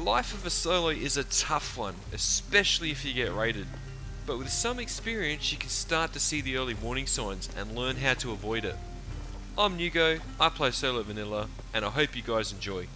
life of a solo is a tough one, especially if you get raided. But with some experience you can start to see the early warning signs and learn how to avoid it. I'm Nugo, I play solo vanilla, and I hope you guys enjoy.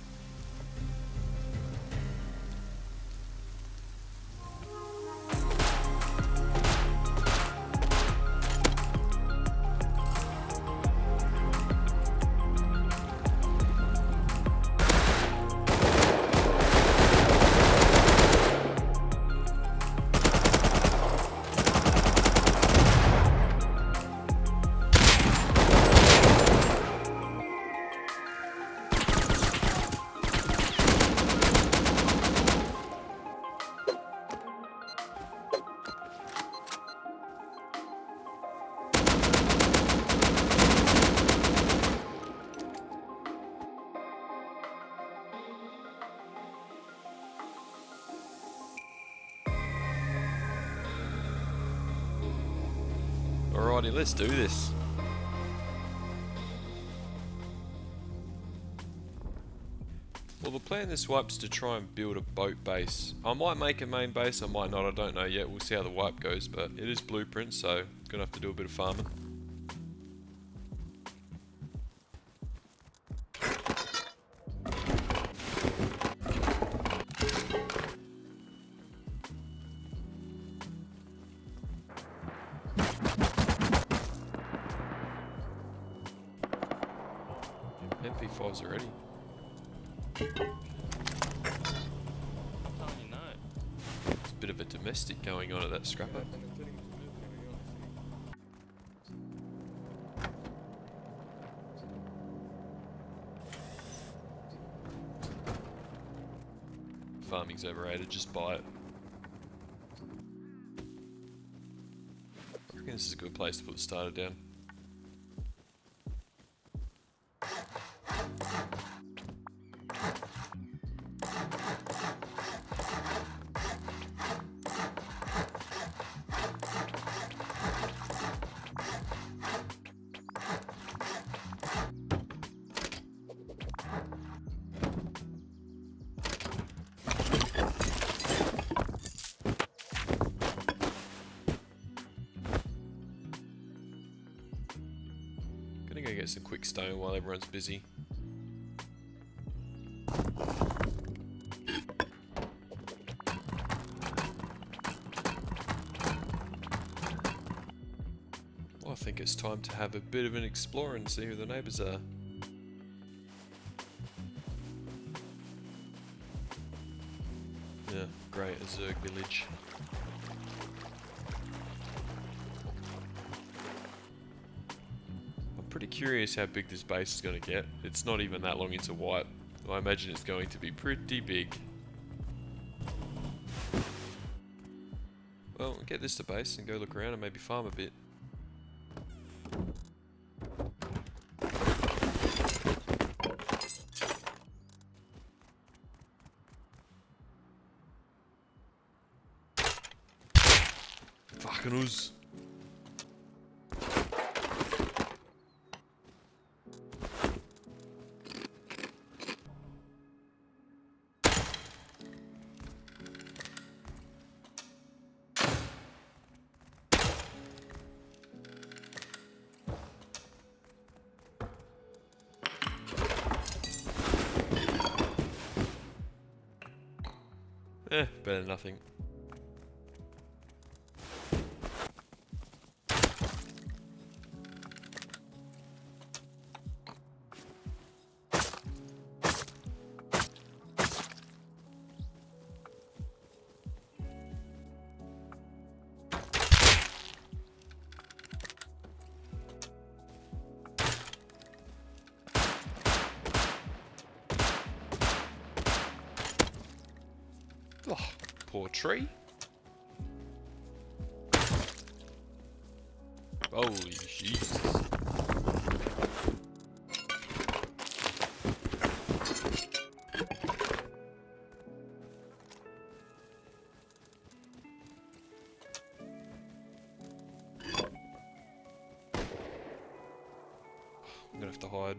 Alrighty, let's do this. Well, the plan this wipe's to try and build a boat base. I might make a main base, I might not, I don't know yet. We'll see how the wipe goes, but it is blueprint, so gonna have to do a bit of farming. MP5's already. There's a bit of a domestic going on at that scrapper. Farming's overrated, just buy it. I reckon this is a good place to put the starter down. Gonna go get some quick stone while everyone's busy. Well, I think it's time to have a bit of an explore and see who the neighbours are. Yeah, great, a Zerg village. Pretty curious how big this base is going to get. It's not even that long into white. I imagine it's going to be pretty big. Well, we'll get this to base and go look around and maybe farm a bit. Fucking us. Better than nothing. Oh, poor tree. Holy Jesus. I'm gonna have to hide.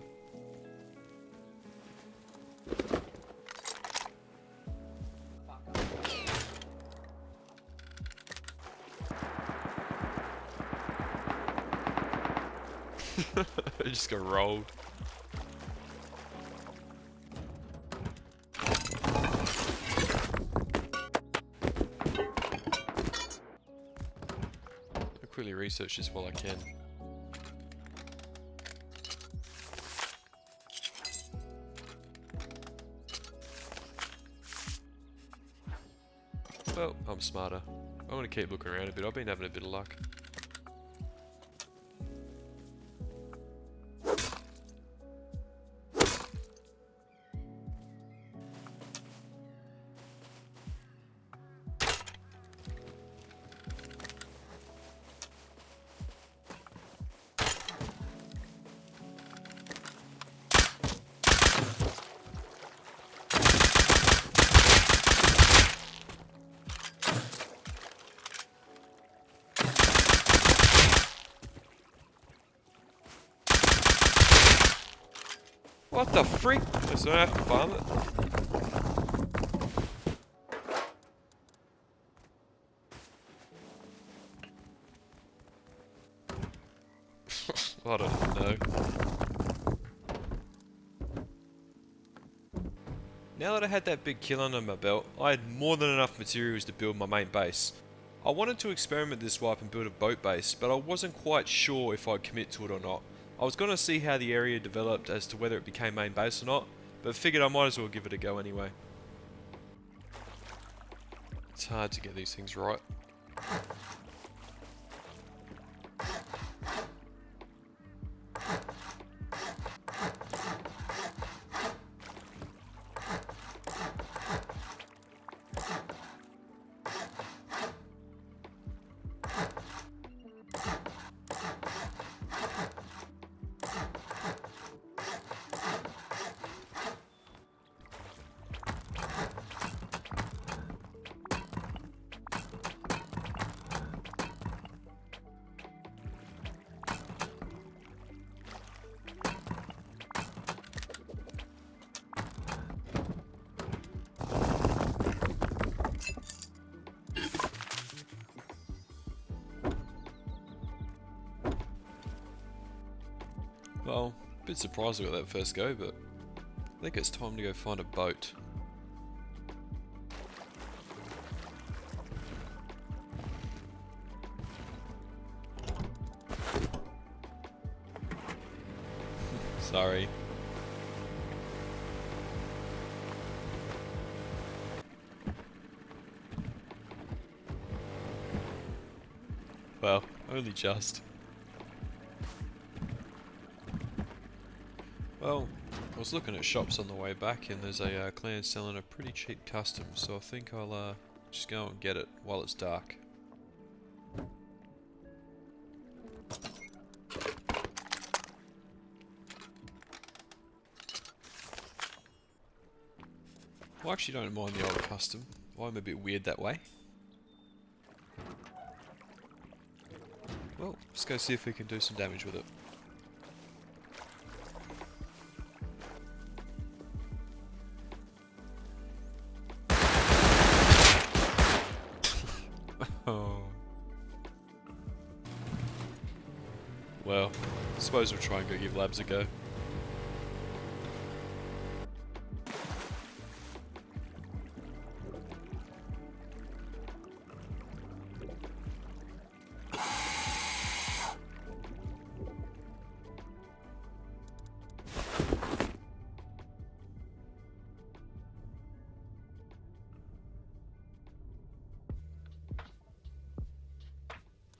I just got rolled. I'll quickly research this while I can. Well, I'm smarter. I want to keep looking around a bit. I've been having a bit of luck. What the freak? I don't have to farm it. I don't know. Now that I had that big kill under my belt, I had more than enough materials to build my main base. I wanted to experiment this wipe and build a boat base, but I wasn't quite sure if I'd commit to it or not. I was going to see how the area developed as to whether it became main base or not, but figured I might as well give it a go anyway. It's hard to get these things right. Well, a bit surprised I got that first go, but I think it's time to go find a boat. Sorry. Well, only just. Well, I was looking at shops on the way back and there's a clan selling a pretty cheap custom, so I think I'll just go and get it while it's dark. I actually don't mind the old custom. I'm a bit weird that way. Well, let's go see if we can do some damage with it. Oh. Well, I suppose we'll try and go give labs a go.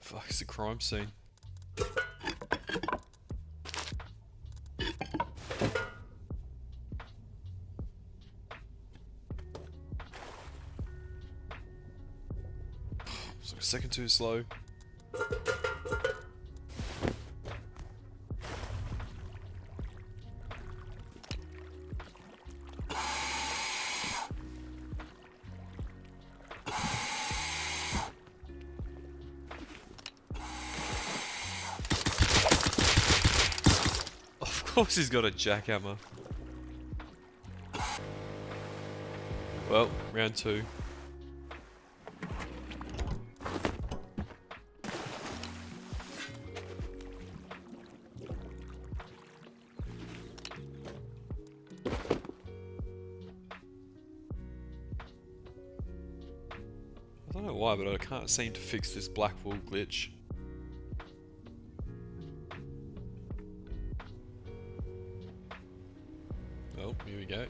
Fuck, it's a crime scene. It's like a second too slow. Of course he's got a jackhammer. Well, round two. don't know why, but I can't seem to fix this black wool glitch. Oh, here we go.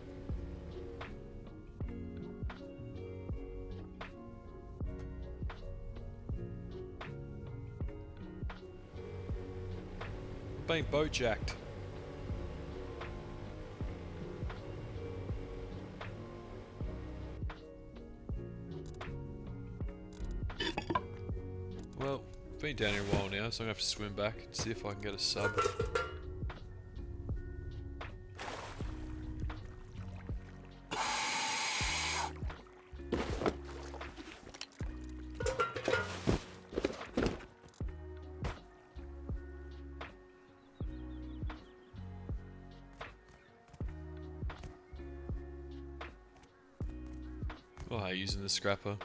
Being boat jacked. Well, been down here a while now, so I'm gonna have to swim back and see if I can get a sub. Oh, hey, using the scrapper.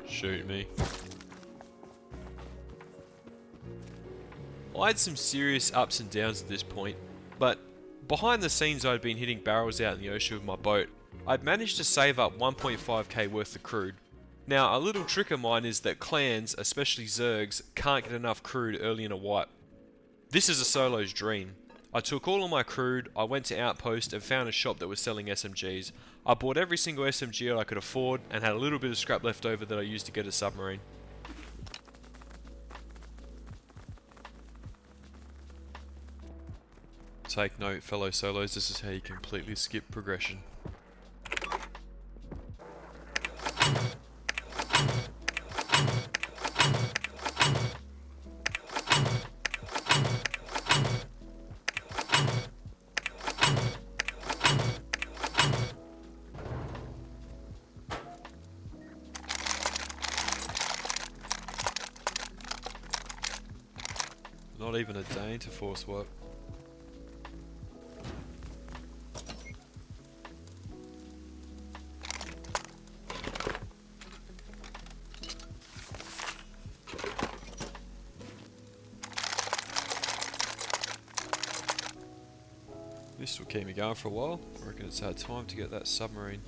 Shoot me. I had some serious ups and downs at this point, but behind the scenes I'd been hitting barrels out in the ocean with my boat. I'd managed to save up 1.5k worth of crude. Now, a little trick of mine is that clans, especially Zergs, can't get enough crude early in a wipe. This is a solo's dream. I took all of my crude, I went to Outpost and found a shop that was selling SMGs. I bought every single SMG I could afford and had a little bit of scrap left over that I used to get a submarine. Take note, fellow solos, this is how you completely skip progression. Not even a day into force work. This will keep me going for a while. I reckon it's had time to get that submarine.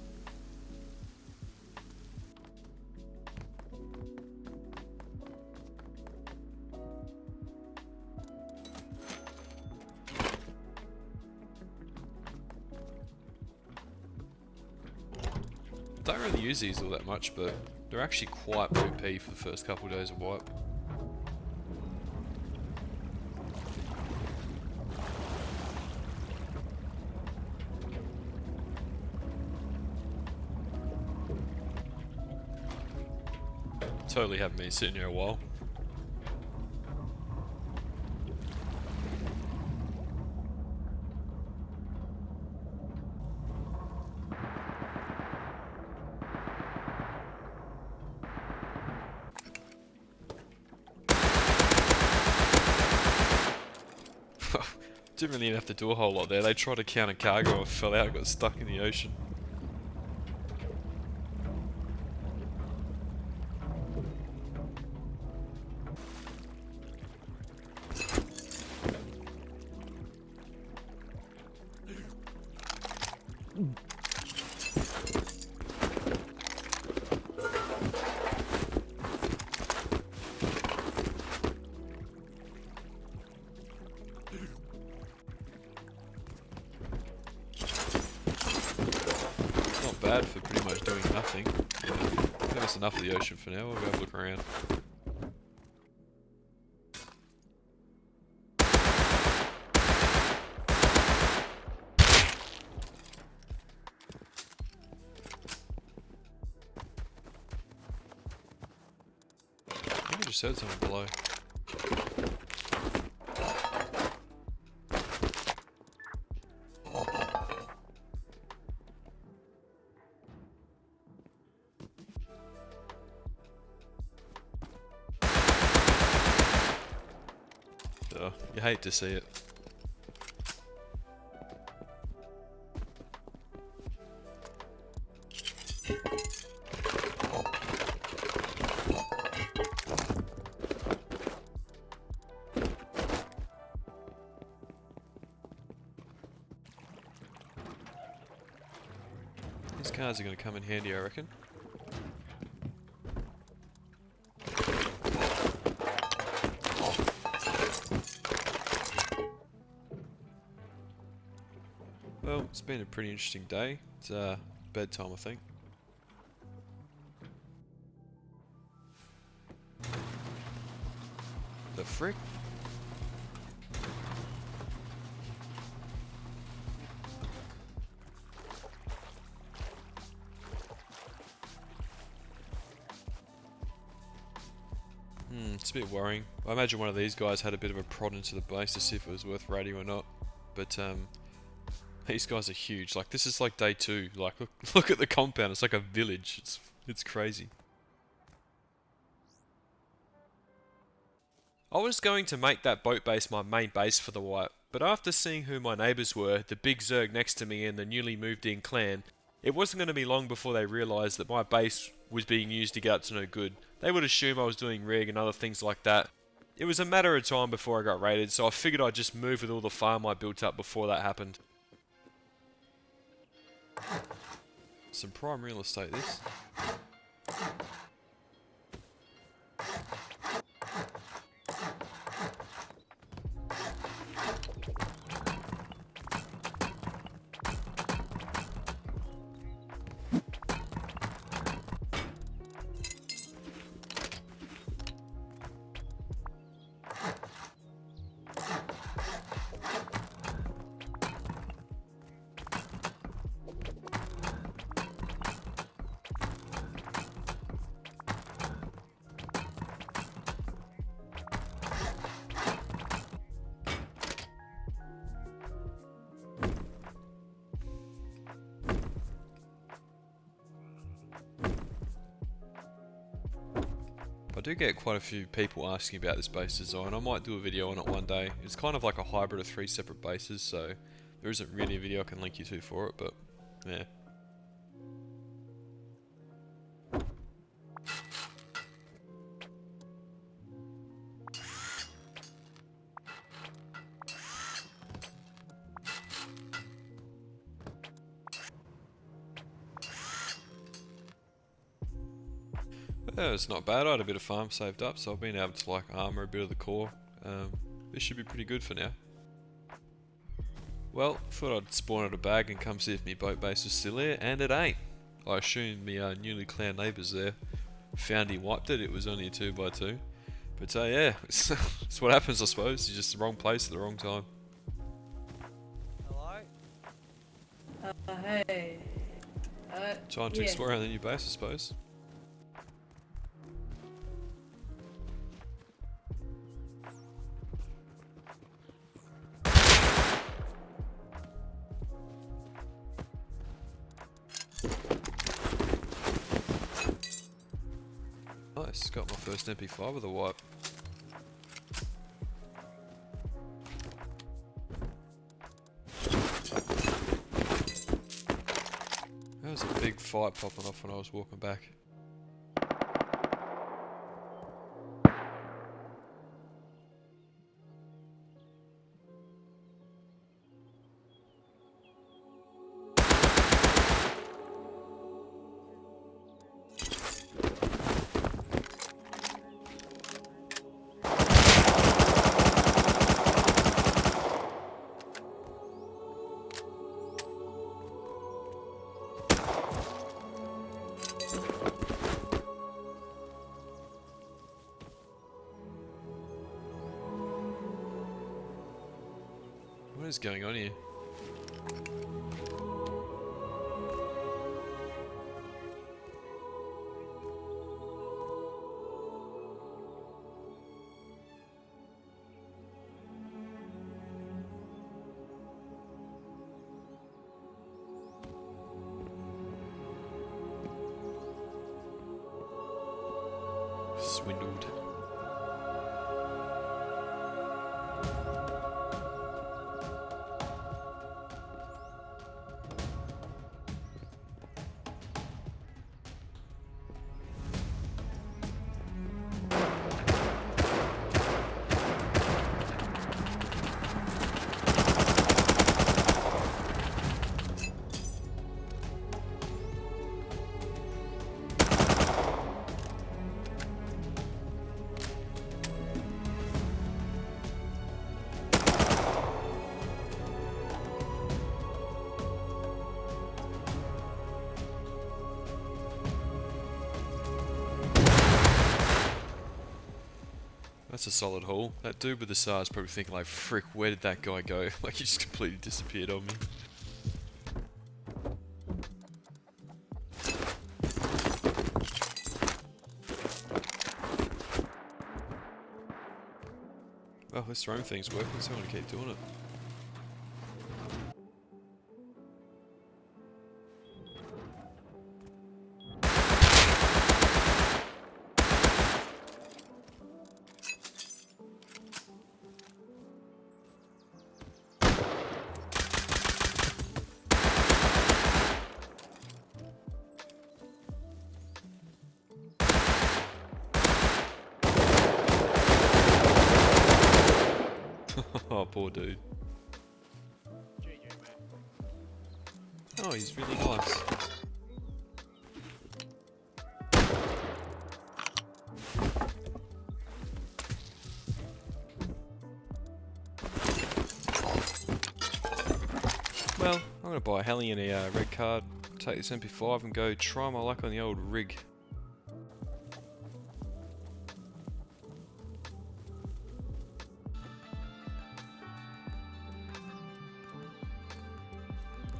Don't really use these all that much, but they're actually quite OP for the first couple of days of wipe. Totally haven't been sitting here a while. Didn't really even have to do a whole lot there. They tried to counter cargo and fell out and got stuck in the ocean. Bad for pretty much doing nothing. That's enough of the ocean for now. We'll go have a look around. I think I just heard something below. You hate to see it. These cars are going to come in handy, I reckon. Well, it's been a pretty interesting day. It's bedtime, I think. The frick? It's a bit worrying. I imagine one of these guys had a bit of a prod into the base to see if it was worth raiding or not. But these guys are huge. Like, this is like day 2. Like, look at the compound. It's like a village. It's crazy. I was going to make that boat base my main base for the wipe, but after seeing who my neighbours were, the big Zerg next to me and the newly moved in clan, it wasn't going to be long before they realised that my base was being used to get up to no good. They would assume I was doing rig and other things like that. It was a matter of time before I got raided, so I figured I'd just move with all the farm I built up before that happened. Some prime real estate, this. I do get quite a few people asking about this base design. I might do a video on it one day. It's kind of like a hybrid of 3 separate bases, so there isn't really a video I can link you to for it, but yeah. Yeah, it's not bad. I had a bit of farm saved up, so I've been able to like armour a bit of the core. This should be pretty good for now. Well, thought I'd spawn out a bag and come see if my boat base was still there, and it ain't. I assume my newly clan neighbours there found he wiped it. It was only a 2x2. But yeah, it's what happens, I suppose. You're just the wrong place at the wrong time. Hello? Hey. Time to explore around the new base, I suppose. Nice, got my first MP5 with a wipe. There was a big fight popping off when I was walking back. What is going on here? Swindled. That's a solid haul. That dude with the SAR is probably thinking like, frick, where did that guy go? Like he just completely disappeared on me. Well, this throwing thing's working, so I'm gonna keep doing it. Oh, poor dude. Oh, he's really nice. Well, I'm gonna buy a heli and a red card, take this MP5 and go try my luck on the old rig.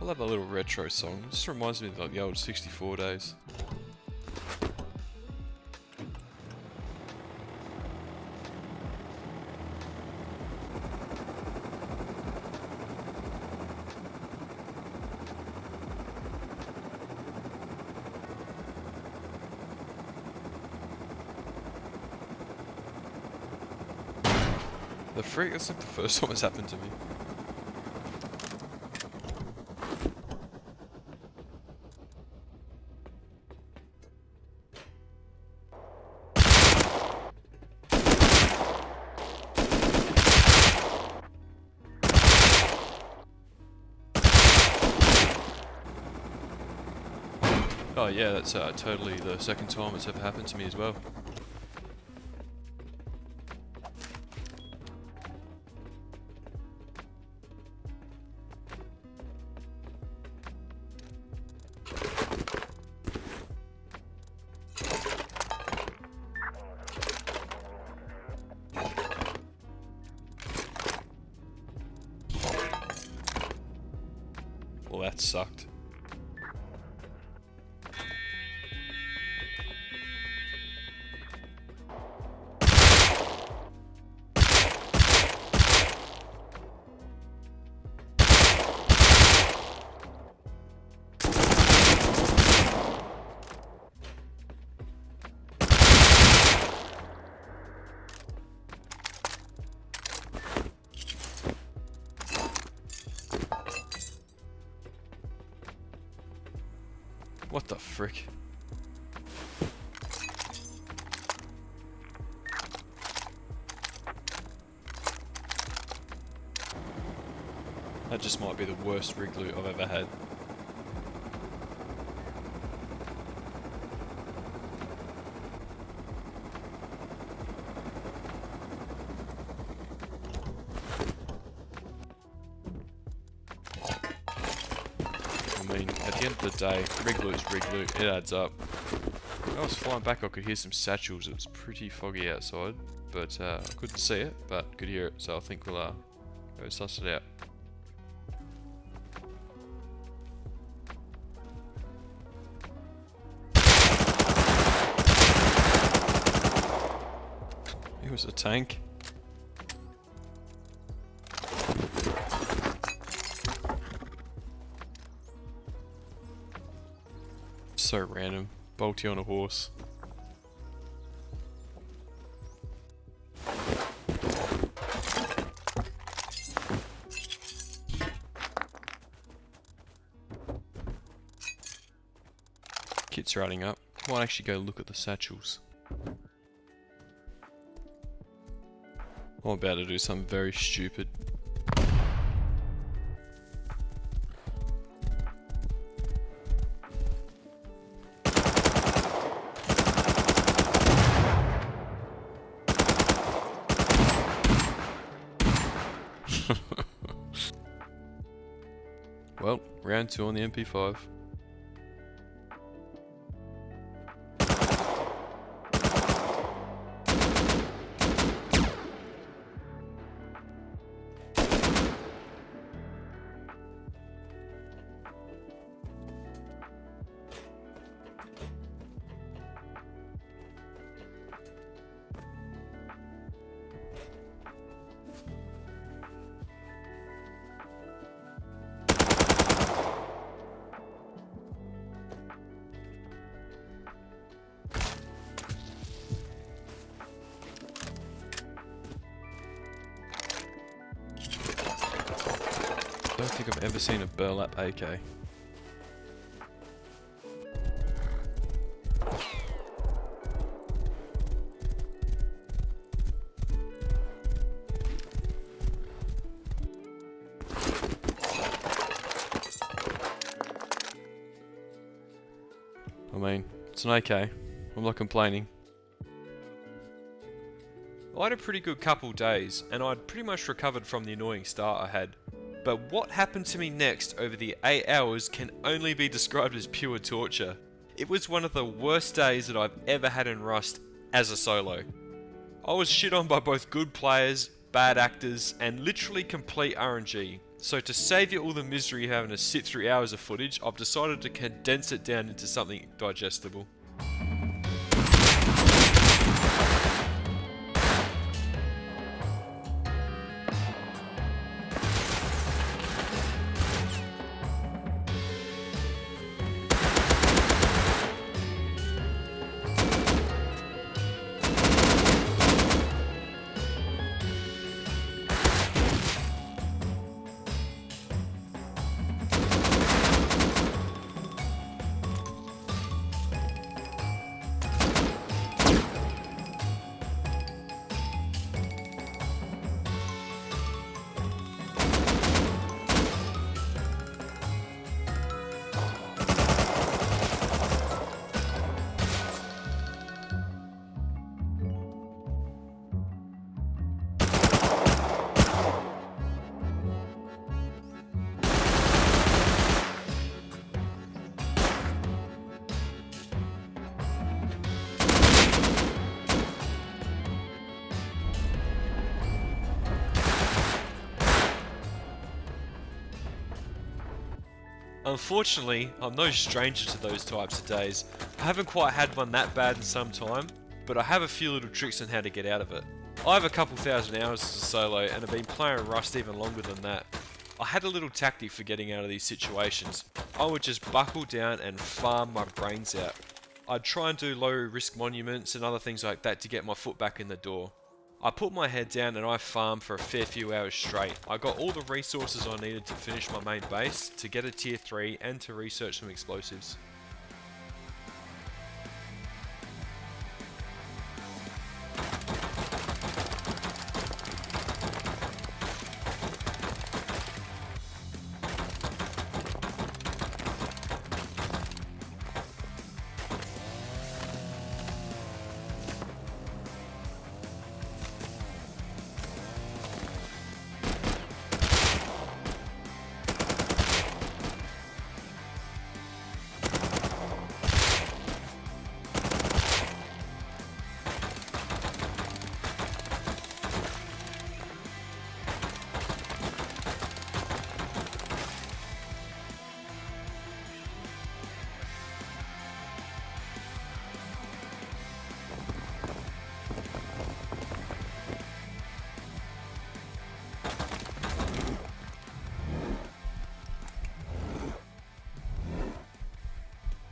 I love a little retro song. It just reminds me of like the old 64 days. The freak, that's like the first time it's happened to me. Oh yeah, that's totally the second time it's ever happened to me as well. Well, that sucked. What the frick? That just might be the worst rig loot I've ever had. I mean, at the end of the day, rig loot's rig loot, it adds up. When I was flying back, I could hear some satchels. It was pretty foggy outside, but I couldn't see it, but could hear it, so I think we'll go suss it out. It was a tank. So random. Bolty on a horse. Kit's riding up. Might actually go look at the satchels. I'm about to do something very stupid. Well, round 2 on the MP5. Don't think I've ever seen a burlap AK. I mean, it's an AK. I'm not complaining. I had a pretty good couple days, and I'd pretty much recovered from the annoying start I had. But what happened to me next over the 8 hours can only be described as pure torture. It was one of the worst days that I've ever had in Rust as a solo. I was shit on by both good players, bad actors, and literally complete RNG. So to save you all the misery of having to sit through hours of footage, I've decided to condense it down into something digestible. Unfortunately, I'm no stranger to those types of days. I haven't quite had one that bad in some time, but I have a few little tricks on how to get out of it. I have a couple thousand hours as a solo and have been playing Rust even longer than that. I had a little tactic for getting out of these situations. I would just buckle down and farm my brains out. I'd try and do low risk monuments and other things like that to get my foot back in the door. I put my head down and I farmed for a fair few hours straight. I got all the resources I needed to finish my main base, to get a tier 3 and to research some explosives.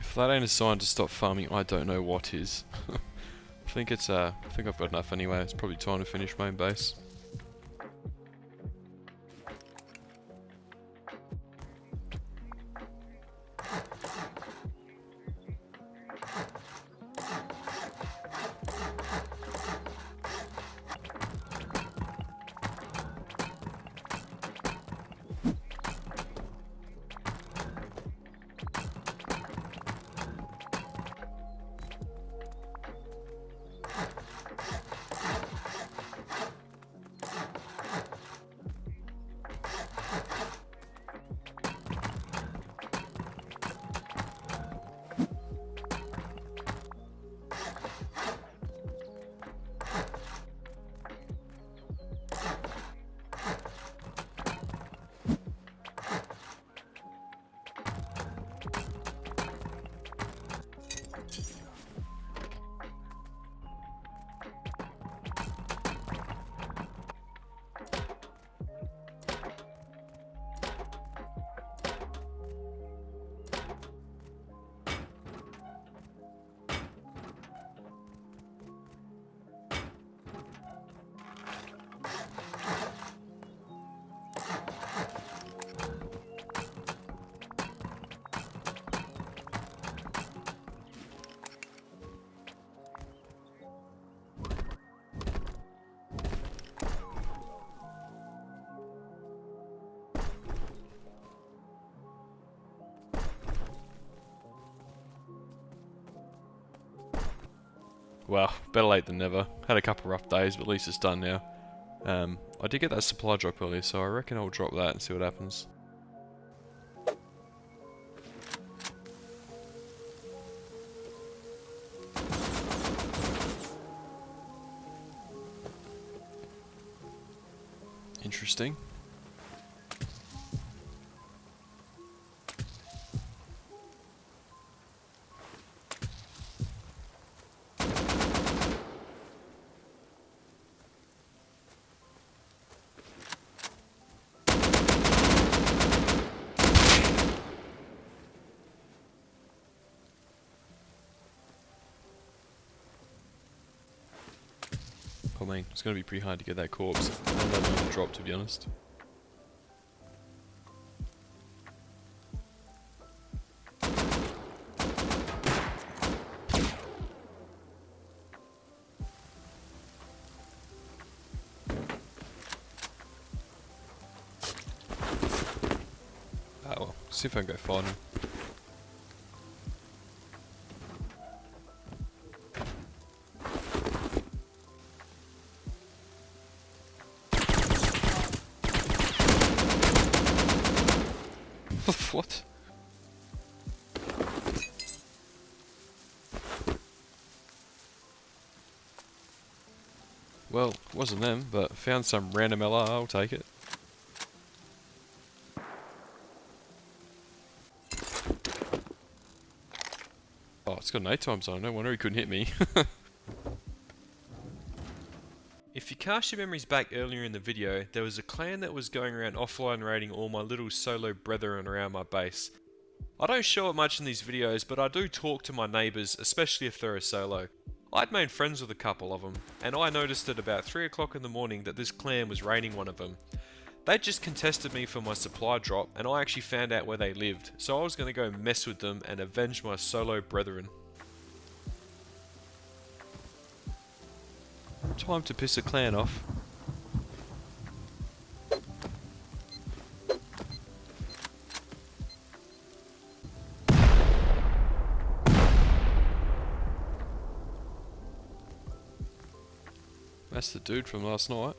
If that ain't a sign to stop farming, I don't know what is. I think I've got enough anyway. It's probably time to finish main base. Well, better late than never. Had a couple rough days, but at least it's done now. I did get that supply drop earlier, so I reckon I'll drop that and see what happens. Interesting. I mean, it's going to be pretty hard to get that corpse and let one drop, to be honest. Ah well, see if I can go find him. What? Well, it wasn't them, but found some random LR, I'll take it. Oh, it's got an 8 time zone, no wonder he couldn't hit me. If you cast your memories back earlier in the video, there was a clan that was going around offline raiding all my little solo brethren around my base. I don't show it much in these videos, but I do talk to my neighbours, especially if they're a solo. I'd made friends with a couple of them, and I noticed at about 3 o'clock in the morning that this clan was raiding one of them. They just contested me for my supply drop, and I actually found out where they lived, so I was going to go mess with them and avenge my solo brethren. Time to piss a clan off. That's the dude from last night.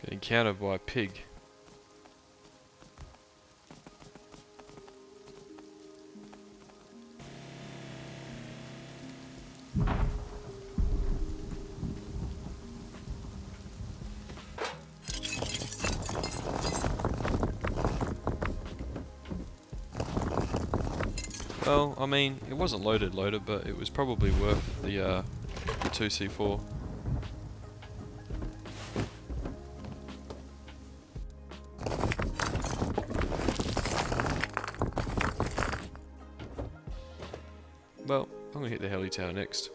Get encountered by a pig. Well, I mean, it wasn't loaded, but it was probably worth the 2C4. Well, I'm gonna hit the heli tower next.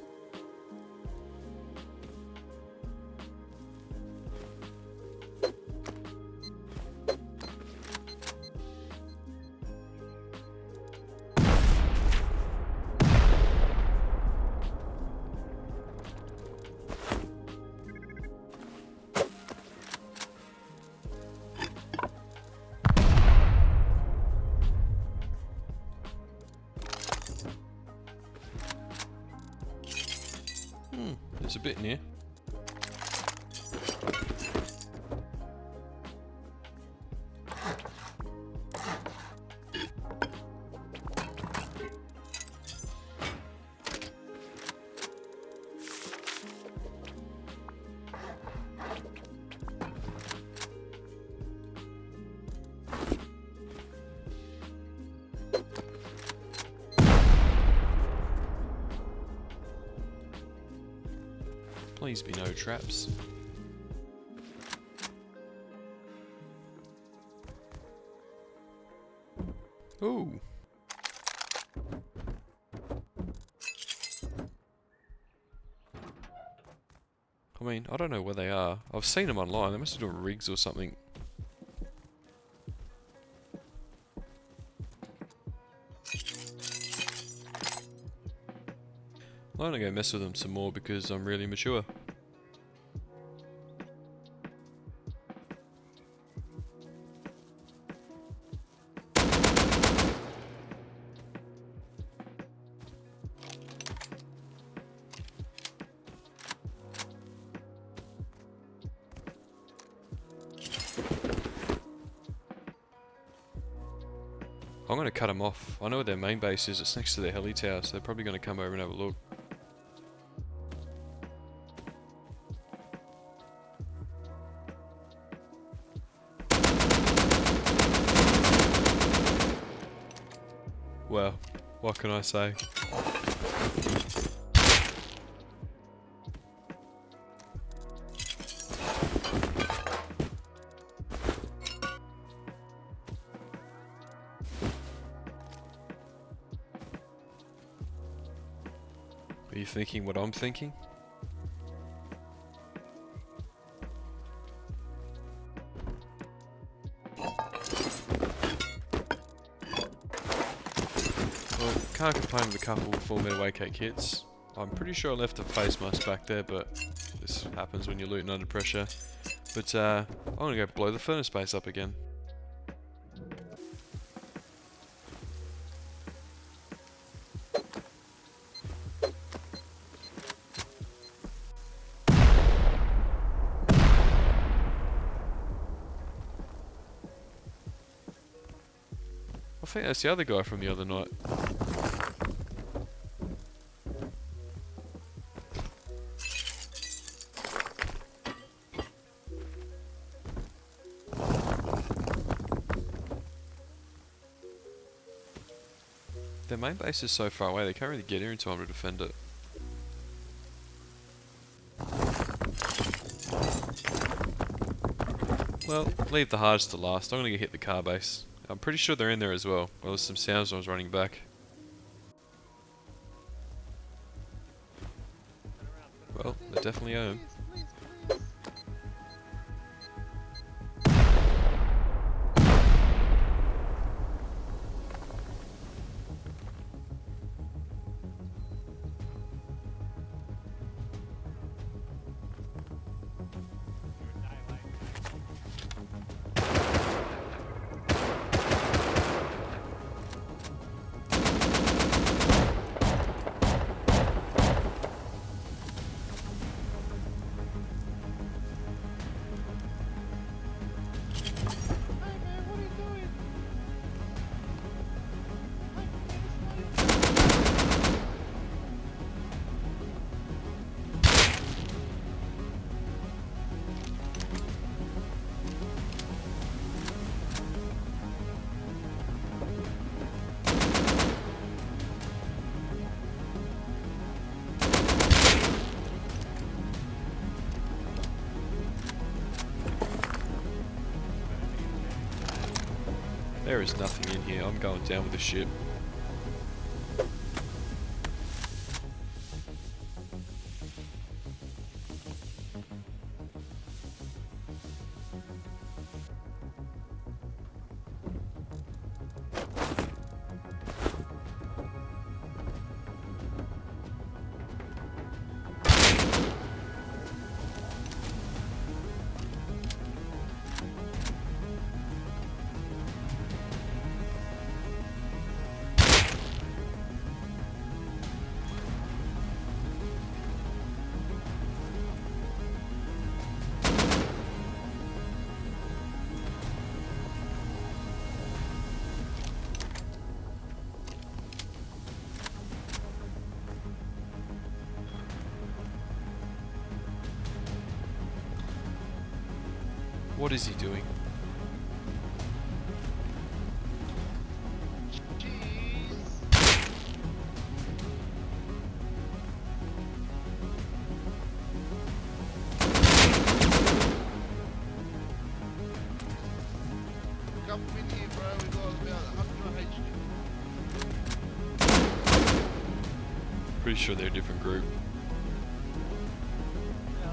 There's a bit in here. Please be no traps. Ooh. mean, I don't know where they are. I've seen them online. They must have done rigs or something. I'm gonna go mess with them some more because I'm really mature. I'm going to cut them off. I know where their main base is. It's next to their heli tower, so they're probably going to come over and have a look. Well, what can I say? Are you thinking what I'm thinking? Well, can't complain with a couple full metal AK kits. I'm pretty sure I left a face mask back there, but this happens when you're looting under pressure. But I'm gonna go blow the furnace base up again. I think that's the other guy from the other night. Their main base is so far away, they can't really get here in time to defend it. Well, leave the hardest to last. I'm gonna go hit the car base. I'm pretty sure they're in there as well. Well, there's some sounds when I was running back. Well, they're definitely home. There is nothing in here. I'm going down with the ship. What is he doing? Come in here, bro. We got about 100 HP. Pretty sure they're a different group. Yeah.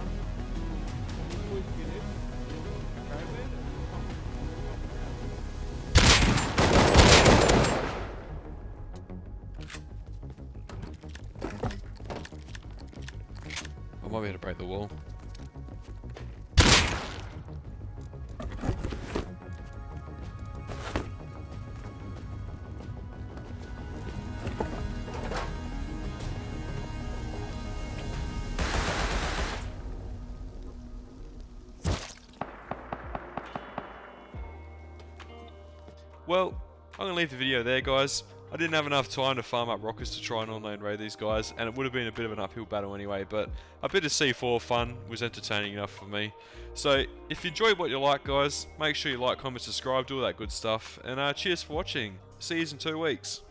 we had to break the wall. Well, I'm going to leave the video there, guys. I didn't have enough time to farm up rockets to try and online raid these guys, and it would have been a bit of an uphill battle anyway, but a bit of C4 fun was entertaining enough for me. So, if you enjoyed what you like, guys, make sure you like, comment, subscribe, do all that good stuff, and cheers for watching. See you in 2 weeks.